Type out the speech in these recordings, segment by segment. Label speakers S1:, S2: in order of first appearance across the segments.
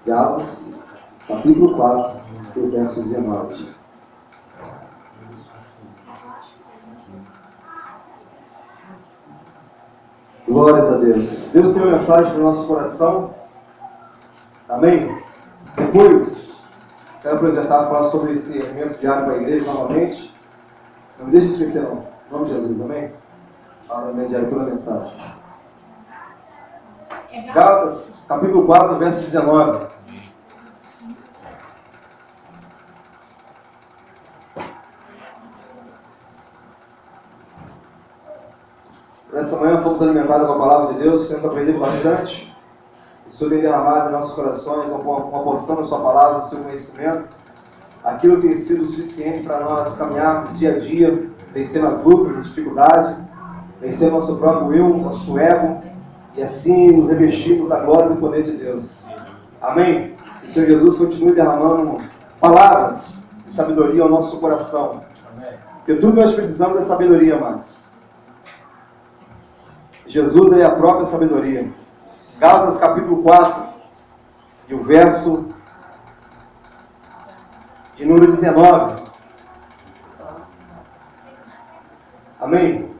S1: Gálatas, capítulo 4, do verso 19. Glórias a Deus. Deus tem uma mensagem para o nosso coração. Amém? Depois, quero apresentar, falar sobre esse evento diário para a igreja novamente. Não me deixe esquecer, não. Em nome de Jesus, amém? Fala no diário toda a mensagem. Gálatas, capítulo 4, verso 19. Nessa manhã fomos alimentados com a palavra de Deus, temos aprendido bastante. O Senhor tem derramado em nossos corações uma porção da sua palavra, do seu conhecimento. Aquilo tem sido suficiente para nós caminharmos dia a dia, vencendo as lutas, as dificuldades, vencendo nosso próprio eu, nosso ego, e assim nos revestirmos da glória e do poder de Deus. Amém? Que o Senhor Jesus continue derramando palavras de sabedoria ao nosso coração. Amém. Porque tudo nós precisamos é sabedoria, amados. Jesus é a própria sabedoria. Gálatas capítulo 4, e o verso de número 19. Amém?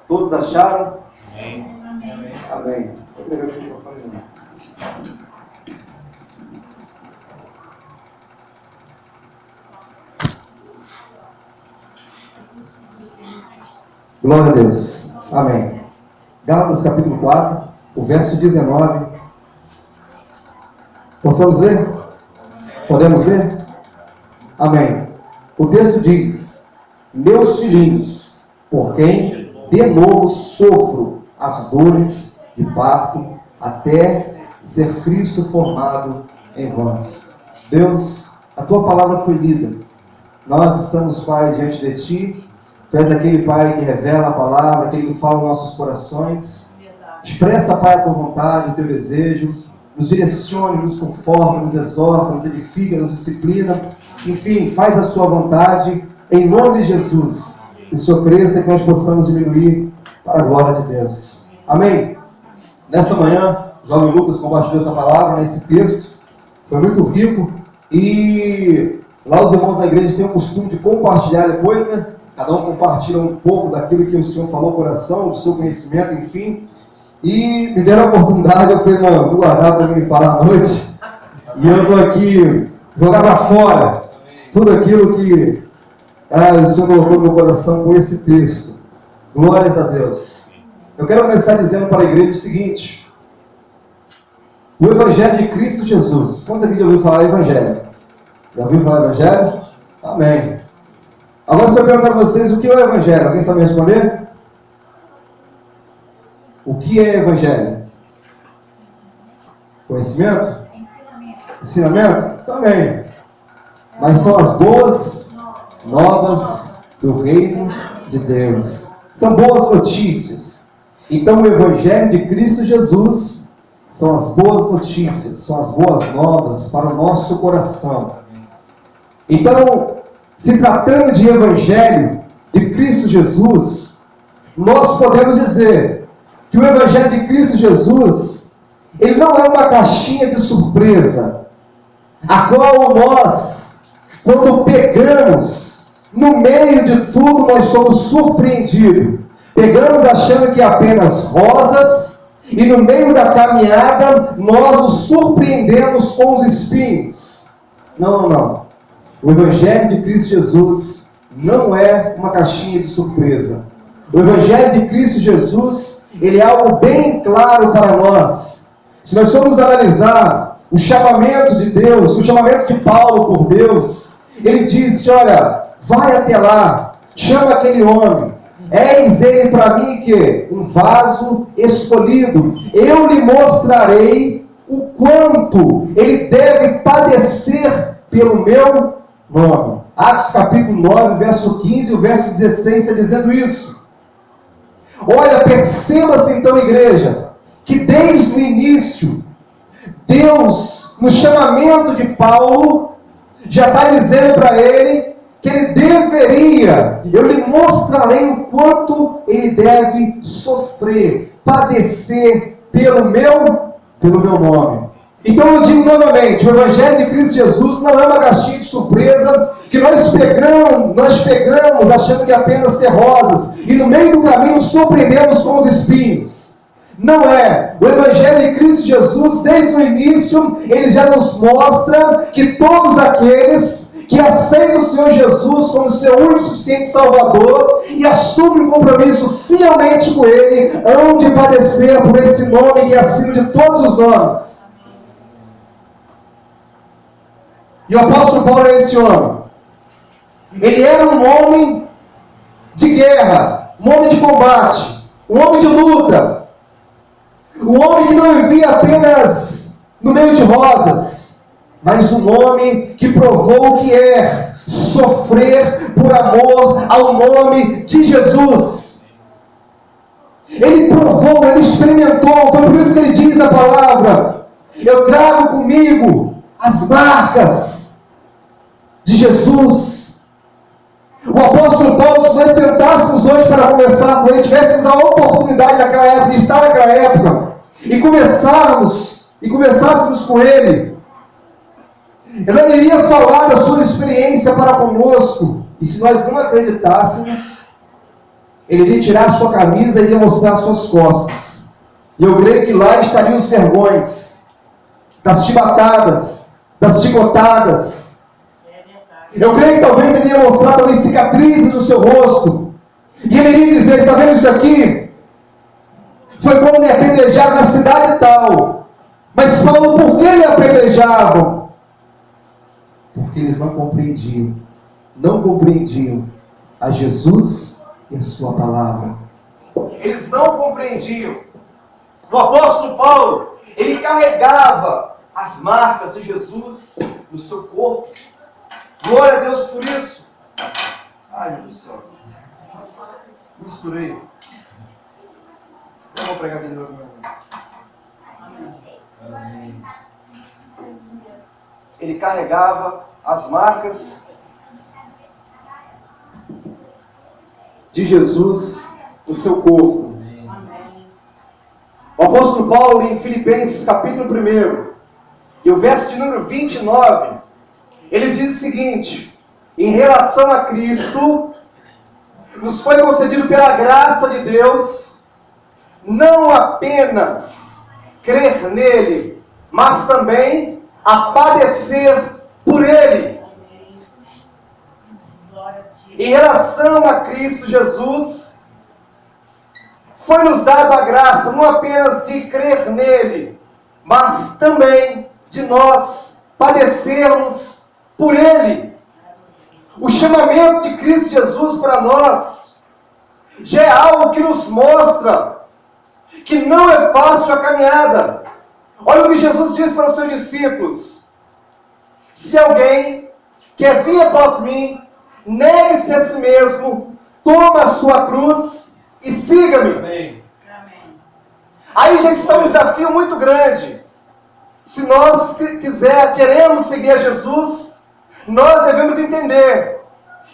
S1: Todos acharam? Amém. Amém. Vou pegar esse microfone. Glória a Deus. Amém. Gálatas capítulo 4, o verso 19. Possamos ler? Podemos ler? Amém. O texto diz: meus filhinhos, por quem de novo sofro as dores de parto, até ser Cristo formado em vós. Deus, a tua palavra foi lida. Nós estamos, Pai, diante de ti. Tu és aquele Pai que revela a palavra, aquele que fala nos nossos corações. Expressa, Pai, a tua vontade, o teu desejo. Nos direcione, nos conforta, nos exorta, nos edifica, nos disciplina. Enfim, faz a sua vontade em nome de Jesus. Que o Senhor cresça e que nós possamos diminuir para a glória de Deus. Amém? Nesta manhã, o jovem Lucas compartilhou essa palavra nesse texto. Foi muito rico. E lá os irmãos da igreja têm o costume de compartilhar depois, né? Cada um compartilha um pouco daquilo que o Senhor falou ao coração, do seu conhecimento, enfim. E me deram a oportunidade, eu falei, não, vou guardar para mim falar à noite. E eu estou aqui, jogar para fora tudo aquilo que o Senhor colocou no meu coração com esse texto. Glórias a Deus. Eu quero começar dizendo para a igreja o seguinte: o Evangelho de Cristo Jesus. Quantos aqui já ouviu falar Evangelho? Já ouviu falar Evangelho? Amém. Agora, se eu perguntar para vocês o que é o Evangelho, alguém sabe me responder? O que é Evangelho? Conhecimento? Ensinamento? Também. Mas são as boas novas do reino de Deus. São boas notícias. Então, o Evangelho de Cristo Jesus são as boas notícias, são as boas novas para o nosso coração. Então, se tratando de Evangelho de Cristo Jesus, nós podemos dizer que o Evangelho de Cristo Jesus, ele não é uma caixinha de surpresa, a qual nós, quando pegamos, no meio de tudo nós somos surpreendidos. Pegamos achando que é apenas rosas, e no meio da caminhada nós nos surpreendemos com os espinhos. Não, não. O Evangelho de Cristo Jesus não é uma caixinha de surpresa. O Evangelho de Cristo Jesus, ele é algo bem claro para nós. Se nós formos analisar o chamamento de Deus, o chamamento de Paulo por Deus, ele disse, olha, vai até lá, chama aquele homem, eis ele para mim que um vaso escolhido, eu lhe mostrarei o quanto ele deve padecer pelo meu nome. Atos capítulo 9, verso 15 e o verso 16 está dizendo isso. Olha, perceba-se então, igreja, que desde o início, Deus, no chamamento de Paulo, já está dizendo para ele que ele deveria, eu lhe mostrarei o quanto ele deve sofrer, padecer pelo meu nome. Então eu digo novamente, o Evangelho de Cristo Jesus não é uma caixinha de surpresa que nós pegamos achando que apenas ter rosas, e no meio do caminho nos surpreendemos com os espinhos. Não é. O Evangelho de Cristo Jesus, desde o início, ele já nos mostra que todos aqueles que aceitam o Senhor Jesus como seu único e suficiente Salvador e assumem um compromisso fielmente com Ele, hão de padecer por esse nome que é acima de todos os nomes. E o apóstolo Paulo é esse homem. Ele era um homem de guerra, um homem de combate, um homem de luta, um homem que não vivia apenas no meio de rosas, mas um homem que provou o que é sofrer por amor ao nome de Jesus. Ele provou, ele experimentou, foi por isso que ele diz na palavra: eu trago comigo as marcas de Jesus. O apóstolo Paulo, se nós sentássemos hoje para conversar com ele, tivéssemos a oportunidade naquela época, de estar naquela época, e conversássemos com ele, ele iria falar da sua experiência para conosco, e se nós não acreditássemos, ele iria tirar a sua camisa e iria mostrar as suas costas. E eu creio que lá estariam os vergões, das chibatadas, das chicotadas. Eu creio que talvez ele ia mostrar talvez cicatrizes no seu rosto. E ele iria dizer: está vendo isso aqui? Foi quando me apedrejaram na cidade tal. Mas Paulo, por que lhe apedrejavam? Porque eles não compreendiam a Jesus e a sua palavra. Eles não compreendiam. O apóstolo Paulo, ele carregava as marcas de Jesus no seu corpo. Glória a Deus por isso. Ai, meu Deus do céu. Misturei. Eu vou pregar aqui de novo. Amém. Ele carregava as marcas de Jesus no seu corpo. Amém. O apóstolo Paulo, em Filipenses capítulo 1, e o verso de número 29, ele diz o seguinte: em relação a Cristo, nos foi concedido pela graça de Deus, não apenas crer nele, mas também a padecer por ele. Em relação a Cristo Jesus, foi-nos dada a graça, não apenas de crer nele, mas também de nós padecermos por ele. O chamamento de Cristo Jesus para nós já é algo que nos mostra que não é fácil a caminhada. Olha o que Jesus diz para os seus discípulos: se alguém quer vir após mim, negue-se a si mesmo, toma a sua cruz e siga-me. Amém. Aí já está um desafio muito grande. Se nós queremos seguir a Jesus, nós devemos entender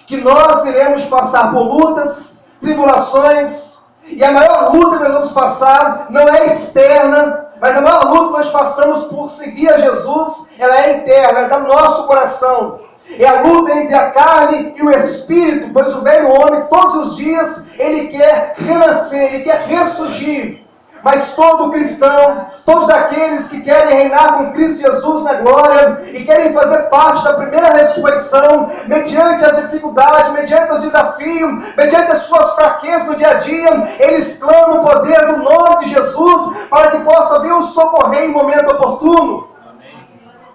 S1: que nós iremos passar por lutas, tribulações, e a maior luta que nós vamos passar não é externa, mas a maior luta que nós passamos por seguir a Jesus, ela é interna, ela está no nosso coração. É a luta entre a carne e o espírito, pois o velho homem, todos os dias, ele quer renascer, ele quer ressurgir. Mas todo cristão, todos aqueles que querem reinar com Cristo Jesus na glória e querem fazer parte da primeira ressurreição, mediante as dificuldades, mediante os desafios, mediante as suas fraquezas no dia a dia, eles clamam o poder do nome de Jesus para que possa vir o socorrer em momento oportuno.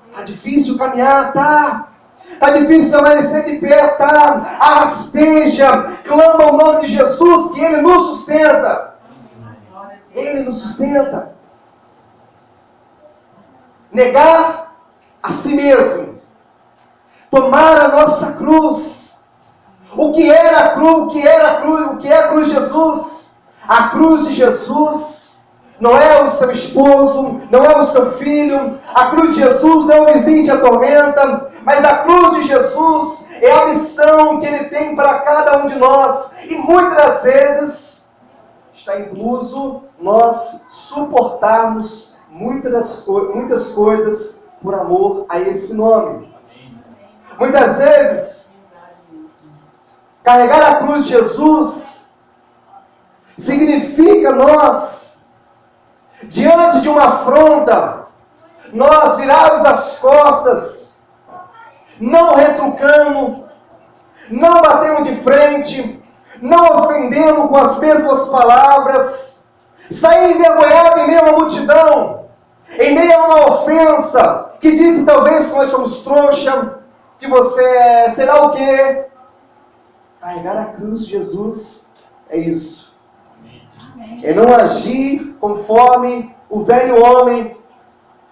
S1: Está difícil caminhar, tá? Está difícil permanecer de pé, tá? Rasteja, clama o nome de Jesus que Ele nos sustenta. Ele nos sustenta. Negar a si mesmo. Tomar a nossa cruz. O que era a cruz? O que é a cruz de Jesus? A cruz de Jesus não é o seu esposo, não é o seu filho. A cruz de Jesus não é o vizinho que te atormenta, mas a cruz de Jesus é a missão que Ele tem para cada um de nós. E muitas das vezes está incluso nós suportarmos muitas coisas por amor a esse nome. Muitas vezes, carregar a cruz de Jesus significa nós, diante de uma afronta, nós virarmos as costas, não retrucando, não batendo de frente, não ofendendo com as mesmas palavras, sair envergonhado em meio a uma multidão, em meio a uma ofensa, que disse talvez que nós somos trouxa, que você é sei lá o quê. Carregar a cruz de Jesus é isso. É não agir conforme o velho homem,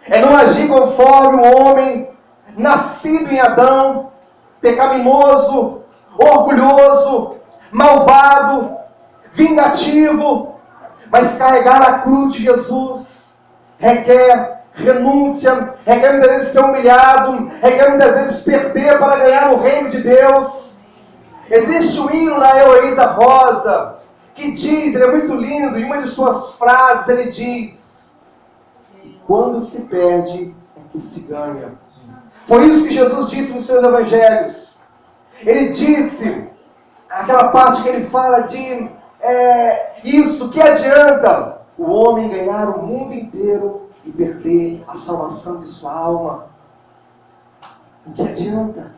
S1: é não agir conforme o homem nascido em Adão, pecaminoso, orgulhoso, malvado, vingativo. Mas carregar a cruz de Jesus requer renúncia, requer muitas vezes ser humilhado, requer muitas vezes perder para ganhar o reino de Deus. Existe um hino na Heloísa Rosa que diz, ele é muito lindo, em uma de suas frases ele diz: quando se perde é que se ganha. Foi isso que Jesus disse nos seus evangelhos. Ele disse, aquela parte que ele fala de isso, que adianta o homem ganhar o mundo inteiro e perder a salvação de sua alma? O que adianta?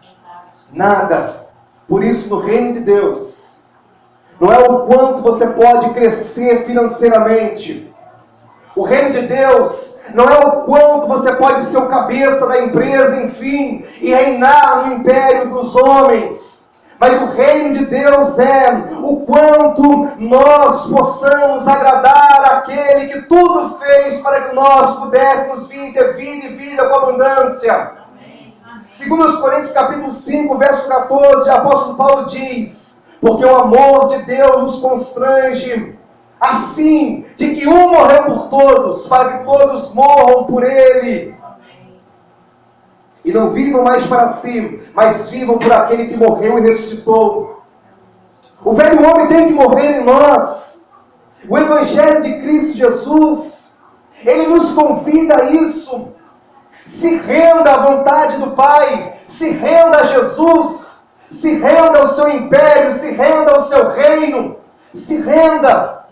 S1: Nada. Por isso, no reino de Deus, não é o quanto você pode crescer financeiramente. O reino de Deus não é o quanto você pode ser o cabeça da empresa, enfim, e reinar no império dos homens. Mas o reino de Deus é o quanto nós possamos agradar aquele que tudo fez para que nós pudéssemos vir ter vida e vida com abundância. 2 Coríntios capítulo 5, verso 14, o apóstolo Paulo diz: porque o amor de Deus nos constrange, assim, de que um morreu por todos, para que todos morram por ele. E não vivam mais para si, mas vivam por aquele que morreu e ressuscitou. O velho homem tem que morrer em nós. O Evangelho de Cristo Jesus, ele nos convida a isso. Se renda à vontade do Pai, se renda a Jesus, se renda ao seu império, se renda ao seu reino, se renda.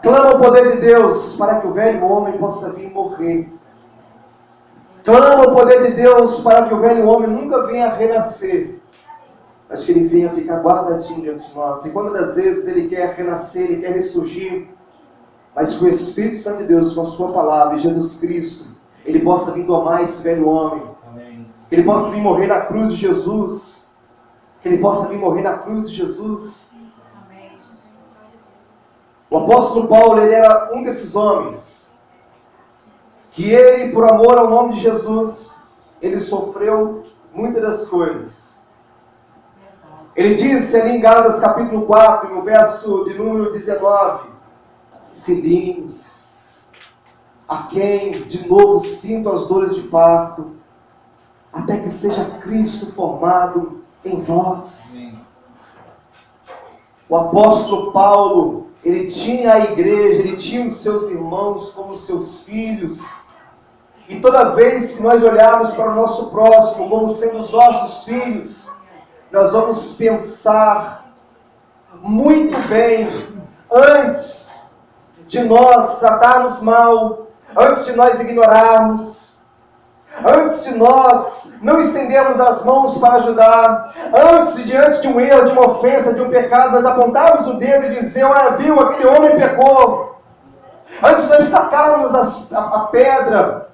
S1: Clama o poder de Deus para que o velho homem possa vir morrer. Clama o poder de Deus para que o velho homem nunca venha renascer, mas que ele venha ficar guardadinho dentro de nós. E quando às vezes ele quer renascer, ele quer ressurgir, mas que o Espírito Santo de Deus, com a sua palavra, Jesus Cristo, ele possa vir domar esse velho homem. Amém. Que ele possa vir morrer na cruz de Jesus. Que ele possa vir morrer na cruz de Jesus. Amém. O apóstolo Paulo, ele era um desses homens que ele, por amor ao nome de Jesus, ele sofreu muitas das coisas. Ele disse ali em Gálatas capítulo 4, no verso de número 19: filhinhos, a quem de novo sinto as dores de parto, até que seja Cristo formado em vós. Amém. O apóstolo Paulo, ele tinha a igreja, ele tinha os seus irmãos como seus filhos. E toda vez que nós olharmos para o nosso próximo como sendo os nossos filhos, nós vamos pensar muito bem antes de nós tratarmos mal, antes de nós ignorarmos, antes de nós não estendermos as mãos para ajudar, antes de diante de um erro, de uma ofensa, de um pecado, nós apontarmos o dedo e dizer: olha, viu, aquele homem pecou. Antes de nós tacarmos a pedra,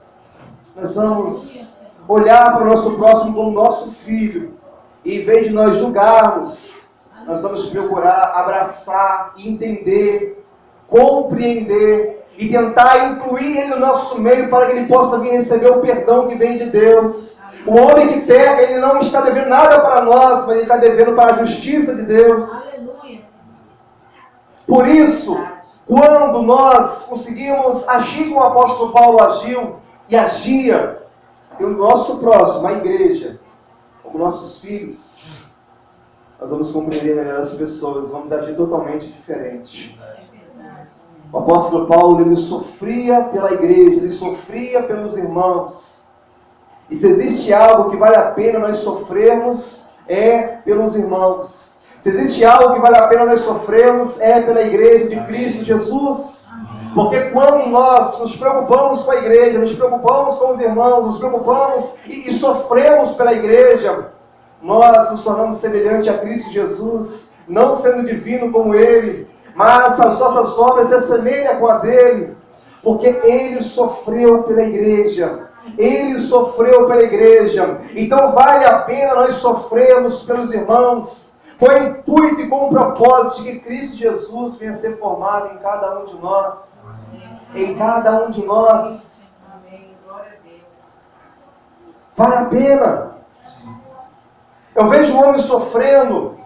S1: nós vamos olhar para o nosso próximo como nosso filho, e em vez de nós julgarmos, nós vamos procurar abraçar, entender, compreender e tentar incluir ele no nosso meio para que ele possa vir receber o perdão que vem de Deus. O homem que peca, ele não está devendo nada para nós, mas ele está devendo para a justiça de Deus. Por isso, Quando nós conseguimos agir como o apóstolo Paulo agiu e agia, e o nosso próximo, a igreja, como nossos filhos, nós vamos compreender melhor as pessoas, vamos agir totalmente diferente. O apóstolo Paulo, ele sofria pela igreja, ele sofria pelos irmãos. E se existe algo que vale a pena nós sofrermos, é pelos irmãos. Se existe algo que vale a pena nós sofrermos, é pela igreja de Cristo Jesus. Porque quando nós nos preocupamos com a igreja, nos preocupamos com os irmãos, nos preocupamos e sofremos pela igreja, nós nos tornamos semelhantes a Cristo Jesus, não sendo divino como Ele, mas as nossas obras se assemelham com a dele, porque Ele sofreu pela igreja. Ele sofreu pela igreja. Então vale a pena nós sofrermos pelos irmãos, com o intuito e com o propósito de que Cristo Jesus venha a ser formado em cada um de nós. Em cada um de nós. Vale a pena. Eu vejo o homem sofrendo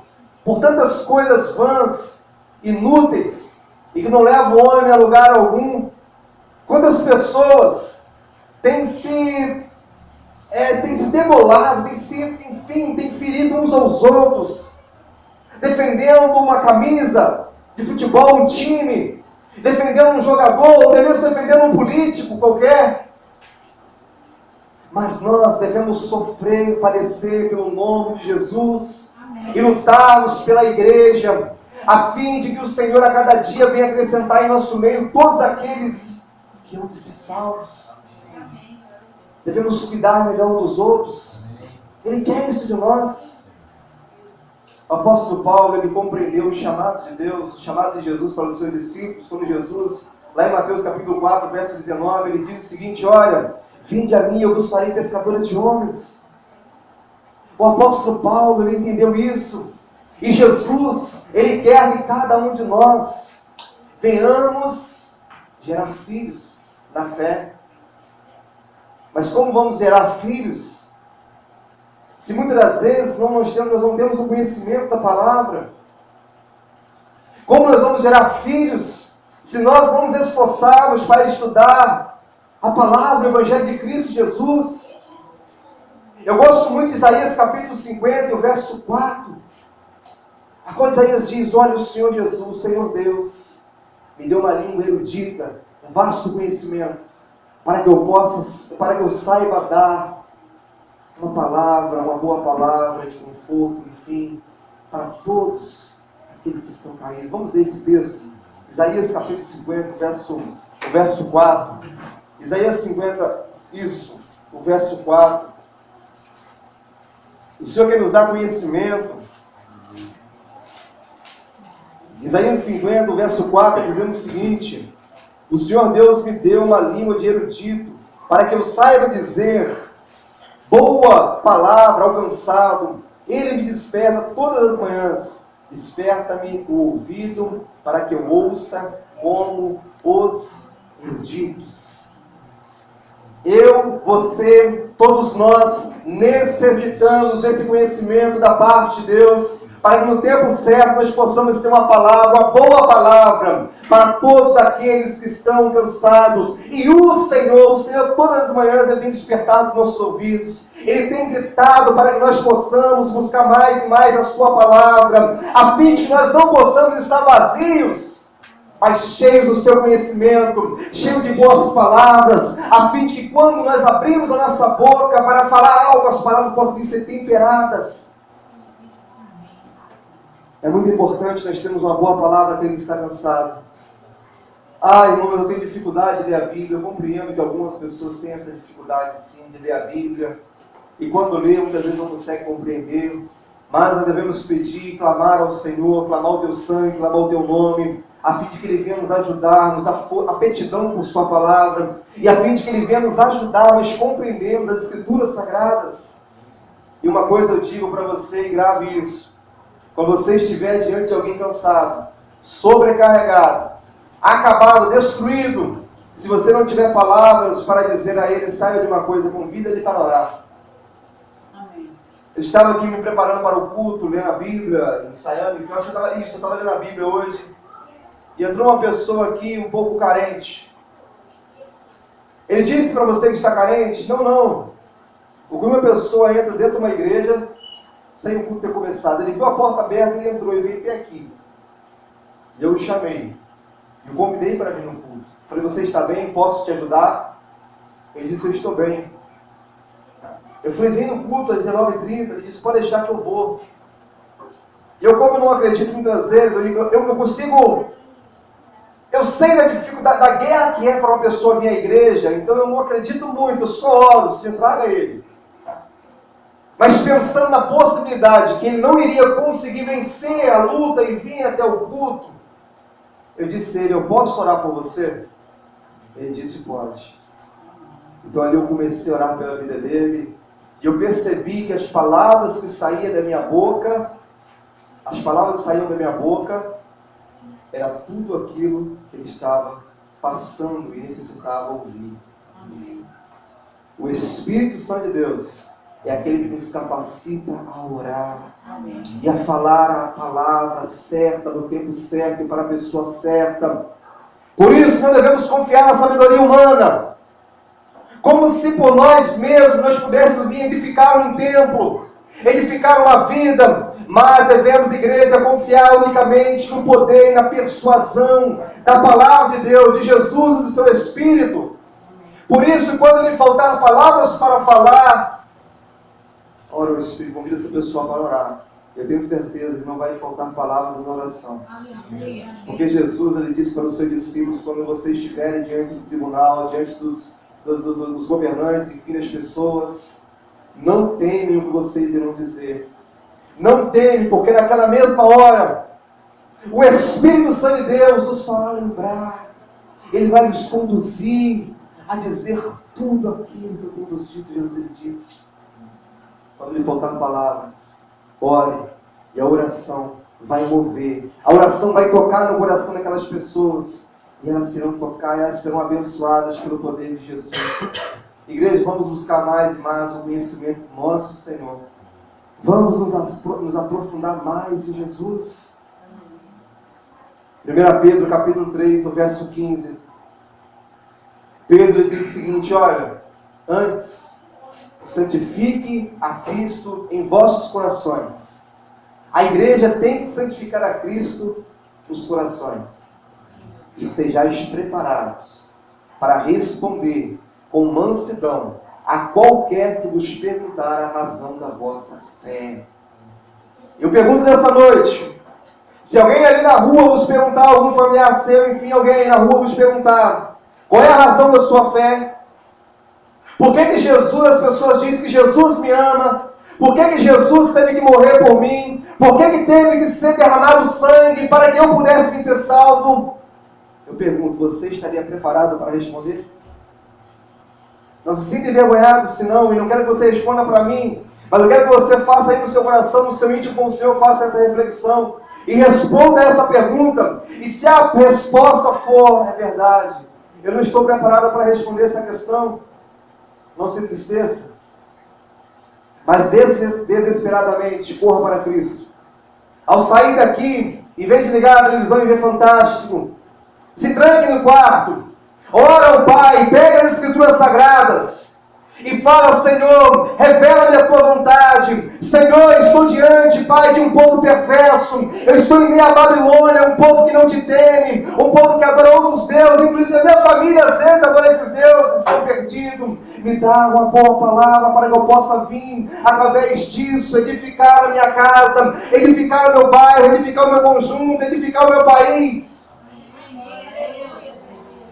S1: por tantas coisas vãs, inúteis, e que não levam o homem a lugar algum. Quantas pessoas têm se degolado, têm ferido uns aos outros, defendendo uma camisa de futebol, um time, defendendo um jogador, ou até mesmo defendendo um político qualquer. Mas nós devemos sofrer, padecer pelo nome de Jesus. Amém. E lutarmos pela igreja, a fim de que o Senhor a cada dia venha acrescentar em nosso meio todos aqueles que hão de ser salvos. Amém. Devemos cuidar melhor uns dos outros. Ele quer isso de nós. O apóstolo Paulo, ele compreendeu o chamado de Deus, o chamado de Jesus para os seus discípulos, quando Jesus, lá em Mateus capítulo 4, verso 19, ele diz o seguinte: olha, vinde a mim, eu vos farei pescadores de homens. O apóstolo Paulo, ele entendeu isso. E Jesus, ele quer que cada um de nós venhamos gerar filhos na fé. Mas como vamos gerar filhos se muitas das vezes nós não temos o conhecimento da palavra? Como nós vamos gerar filhos se nós não nos esforçarmos para estudar a palavra, o Evangelho de Cristo Jesus? Eu gosto muito de Isaías capítulo 50, o verso 4. A qual Isaías diz: olha, o Senhor Jesus, o Senhor Deus, me deu uma língua erudita, um vasto conhecimento, para que eu saiba dar uma palavra, uma boa palavra de conforto, enfim, para todos aqueles que estão caídos. Vamos ler esse texto. Isaías capítulo 50, o verso 4. Isaías 50, o verso 4. O Senhor quer nos dar conhecimento. Isaías 50, o verso 4, dizendo o seguinte: o Senhor Deus me deu uma língua de erudito, para que eu saiba dizer boa palavra ao cansado. Ele me desperta todas as manhãs. Desperta-me o ouvido, para que eu ouça como os eruditos. Eu, você, todos nós necessitamos desse conhecimento da parte de Deus, para que no tempo certo nós possamos ter uma palavra, uma boa palavra, para todos aqueles que estão cansados. E o Senhor, todas as manhãs, Ele tem despertado nossos ouvidos, Ele tem gritado para que nós possamos buscar mais e mais a Sua palavra, a fim de que nós não possamos estar vazios, mas cheios do seu conhecimento, cheios de boas palavras, a fim de que quando nós abrimos a nossa boca para falar algo, as palavras possam ser temperadas. É muito importante nós termos uma boa palavra para quem está cansado. Irmão, eu tenho dificuldade de ler a Bíblia. Eu compreendo que algumas pessoas têm essa dificuldade sim de ler a Bíblia, e quando lê muitas vezes não consegue compreender. Mas nós devemos pedir, clamar ao Senhor, clamar o teu sangue, clamar o teu nome, a fim de que Ele venha nos ajudar, nos dar aptidão por Sua palavra, e a fim de que Ele venha nos ajudar a nós compreendermos as Escrituras Sagradas. E uma coisa eu digo para você, e grave isso: quando você estiver diante de alguém cansado, sobrecarregado, acabado, destruído, se você não tiver palavras para dizer a ele, saia de uma coisa, convida ele para orar. Eu estava aqui me preparando para o culto, lendo a Bíblia, ensaiando, enfim, eu estava lendo a Bíblia hoje. e entrou uma pessoa aqui um pouco carente. Ele disse para você que está carente? Não, não. Porque uma pessoa entra dentro de uma igreja, sem o culto ter começado. Ele viu a porta aberta, ele entrou e veio até aqui. E eu o chamei. E o convidei para vir no culto. Falei, você está bem? Posso te ajudar? Ele disse, eu estou bem. Eu falei, vem no culto às 19h30. Ele disse, pode deixar que eu vou. E eu, como eu não acredito muitas vezes, eu não consigo... Eu sei da dificuldade, da guerra que é para uma pessoa vir à igreja, então eu não acredito muito, eu só oro, se traga ele. Mas pensando na possibilidade que ele não iria conseguir vencer a luta e vir até o culto, eu disse a ele, eu posso orar por você? Ele disse, pode. Então ali eu comecei a orar pela vida dele, e eu percebi que as palavras que saíam da minha boca, era tudo aquilo que ele estava passando e necessitava ouvir. Amém. O Espírito Santo de Deus é aquele que nos capacita a orar. Amém. E a falar a palavra certa, no tempo certo e para a pessoa certa. Por isso não devemos confiar na sabedoria humana, como se por nós mesmos nós pudéssemos vir edificar um templo, edificar uma vida. Mas devemos, igreja, confiar unicamente no poder e na persuasão da palavra de Deus, de Jesus e do seu Espírito. Por isso, quando lhe faltar palavras para falar, ora o Espírito, convida essa pessoa para orar. Eu tenho certeza que não vai faltar palavras na oração. Porque Jesus, ele disse para os seus discípulos, quando vocês estiverem diante do tribunal, diante dos governantes, enfim, das pessoas, não temem o que vocês irão dizer. Não teme, porque naquela mesma hora, o Espírito Santo de Deus nos fará lembrar. Ele vai nos conduzir a dizer tudo aquilo que eu tenho nos dito. Jesus, ele disse. Quando lhe faltar palavras, ore. E a oração vai mover. A oração vai tocar no coração daquelas pessoas. E elas serão tocar, e elas serão abençoadas pelo poder de Jesus. Igreja, vamos buscar mais e mais o conhecimento do nosso Senhor. Vamos nos aprofundar mais em Jesus. 1 Pedro capítulo 3, o verso 15. Pedro diz o seguinte, olha, antes, santifique a Cristo em vossos corações. A igreja tem que santificar a Cristo nos corações. Estejais preparados para responder com mansidão a qualquer que vos perguntar a razão da vossa fé. Eu pergunto nessa noite, se alguém ali na rua vos perguntar, algum familiar seu, enfim, alguém na rua vos perguntar, qual é a razão da sua fé? Por que Jesus, as pessoas dizem que Jesus me ama? Por que Jesus teve que morrer por mim? Por que teve que ser derramado sangue para que eu pudesse ser salvo? Eu pergunto, você estaria preparado para responder? Não se sinta envergonhado, senão, e não quero que você responda para mim, mas eu quero que você faça aí no seu coração, no seu íntimo com o Senhor, faça essa reflexão e responda essa pergunta. E se a resposta for, é verdade, eu não estou preparado para responder essa questão, não se entristeça, mas desesperadamente corra para Cristo. Ao sair daqui, em vez de ligar a televisão e ver Fantástico, se tranque no quarto, ora ao Pai, pega as Escrituras Sagradas e fala, Senhor, revela-me a Tua vontade. Senhor, estou diante, Pai, de um povo perverso. Eu estou em meio à Babilônia, um povo que não te teme, um povo que adora outros deuses. Inclusive a minha família às vezes adora esses deuses, estão perdidos. Me dá uma boa palavra para que eu possa vir, através disso, edificar a minha casa, edificar o meu bairro, edificar o meu conjunto, edificar o meu país.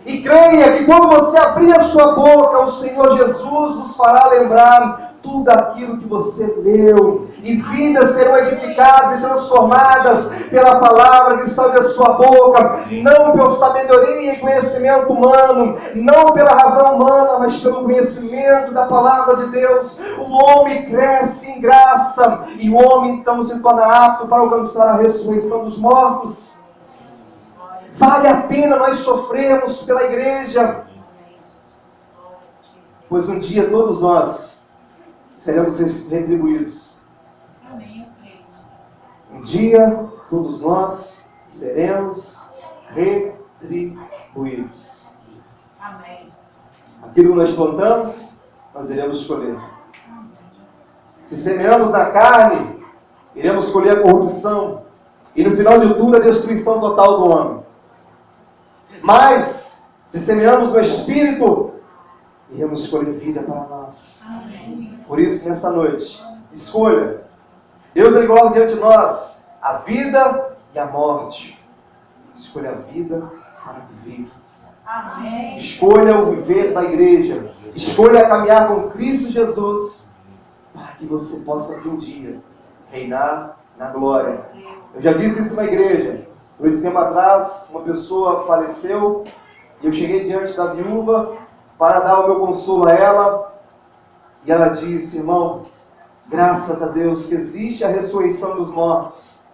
S1: E creia que quando você abrir a sua boca, o Senhor Jesus nos fará lembrar tudo aquilo que você leu. E vidas serão edificadas e transformadas pela palavra que sai da sua boca. Não pela sabedoria e conhecimento humano, não pela razão humana, mas pelo conhecimento da palavra de Deus. O homem cresce em graça e o homem então se torna apto para alcançar a ressurreição dos mortos. Vale a pena nós sofrermos pela igreja, pois um dia todos nós seremos retribuídos. Um dia todos nós seremos retribuídos. Amém. Aquilo que nós plantamos, nós iremos colher. Se semeamos na carne, iremos colher a corrupção. E no final de tudo, a destruição total do homem. Mas, se semeamos no Espírito, iremos escolher vida para nós. Amém. Por isso, nessa noite, escolha. Deus ele coloca diante de nós a vida e a morte. Escolha a vida para que vivas. Amém. Escolha o viver da igreja. Escolha caminhar com Cristo Jesus, para que você possa um dia reinar na glória. Eu já disse isso na igreja. Esse tempo atrás, uma pessoa faleceu e eu cheguei diante da viúva para dar o meu consolo a ela. E ela disse: irmão, graças a Deus que existe a ressurreição dos mortos.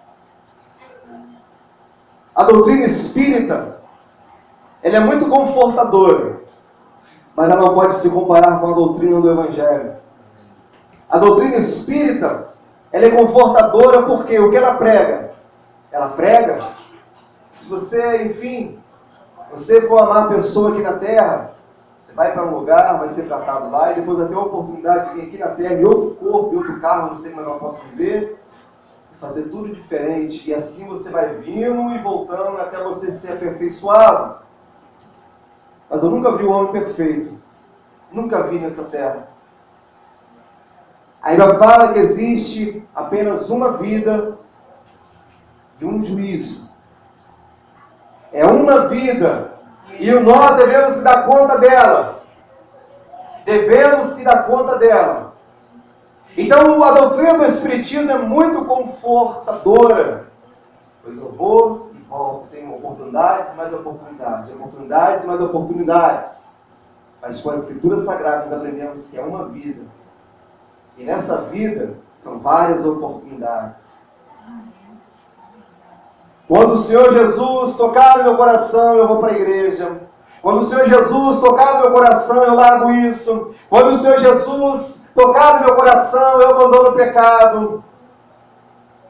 S1: A doutrina espírita, ela é muito confortadora, mas ela não pode se comparar com a doutrina do Evangelho. A doutrina espírita, ela é confortadora porque o que ela prega? Ela prega, se você, enfim, você for amar a pessoa aqui na terra, você vai para um lugar, vai ser tratado lá, e depois vai ter a oportunidade de vir aqui na terra, em outro corpo, em outro carro, não sei como eu posso dizer, e fazer tudo diferente. E assim você vai vindo e voltando até você ser aperfeiçoado. Mas eu nunca vi o homem perfeito. Nunca vi nessa terra. Ainda fala que existe apenas uma vida e um juízo. É uma vida. E nós devemos dar conta dela. Devemos dar conta dela. Então a doutrina do Espiritismo é muito confortadora. Pois eu vou e volto. Tenho oportunidades e mais oportunidades. Oportunidades e mais oportunidades. Mas com as Escrituras Sagradas aprendemos que é uma vida. E nessa vida são várias oportunidades. Quando o Senhor Jesus tocar no meu coração, eu vou para a igreja. Quando o Senhor Jesus tocar no meu coração, eu largo isso. Quando o Senhor Jesus tocar no meu coração, eu abandono o pecado.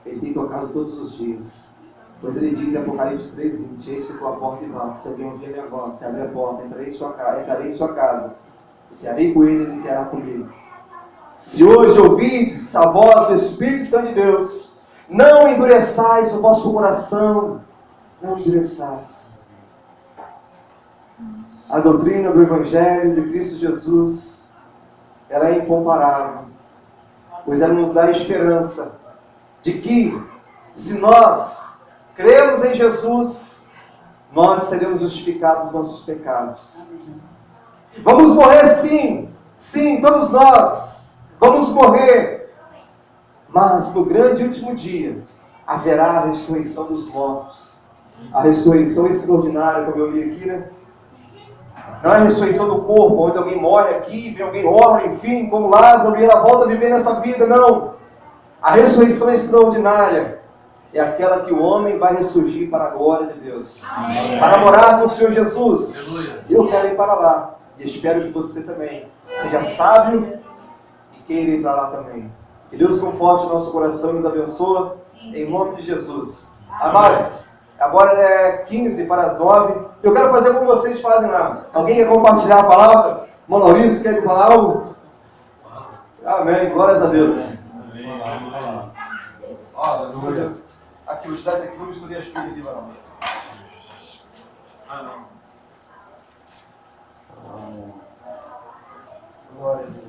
S1: Ele tem tocado todos os dias. Pois ele diz em Apocalipse 3:20: eis que estou à porta e bato. Se alguém ouvir a minha voz, se abrir a porta, entrarei em sua casa. Cearei com ele, ele ceará comigo. Se hoje ouvides a voz do Espírito Santo de Deus, não endureçais o vosso coração. Não endureçais. A doutrina do Evangelho de Cristo Jesus, ela é incomparável, pois ela nos dá a esperança de que, se nós cremos em Jesus, nós seremos justificados dos nossos pecados. Vamos morrer sim, sim, todos nós vamos morrer, mas no grande último dia haverá a ressurreição dos mortos. A ressurreição extraordinária, como eu li aqui, né? Não é a ressurreição do corpo, onde alguém morre aqui, vem alguém ora, enfim, como Lázaro, e ela volta a viver nessa vida, não. A ressurreição extraordinária é aquela que o homem vai ressurgir para a glória de Deus. Amém. Para morar com o Senhor Jesus. Aleluia. Eu quero ir para lá, e espero que você também seja sábio e queira ir para lá também. Que Deus conforte o nosso coração e nos abençoe, em nome de Jesus. Amados, agora é 15 para as 9. Eu quero fazer como vocês fazem lá. Alguém quer compartilhar a palavra? Irmão Maurício, quer falar algo? Amém, glórias a Deus. Amém. Aleluia. Aqui, os dados aqui, vou misturar as coisas aqui, varão.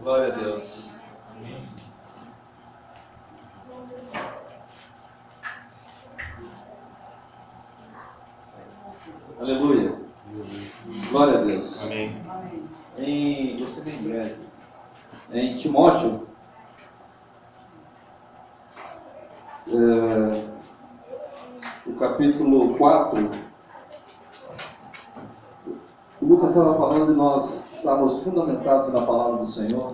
S2: Glória a Deus. Aleluia. Glória a Deus. Amém. Você bem breve. Em Timóteo, o capítulo 4, o Lucas estava falando de nós estarmos fundamentados na palavra do Senhor.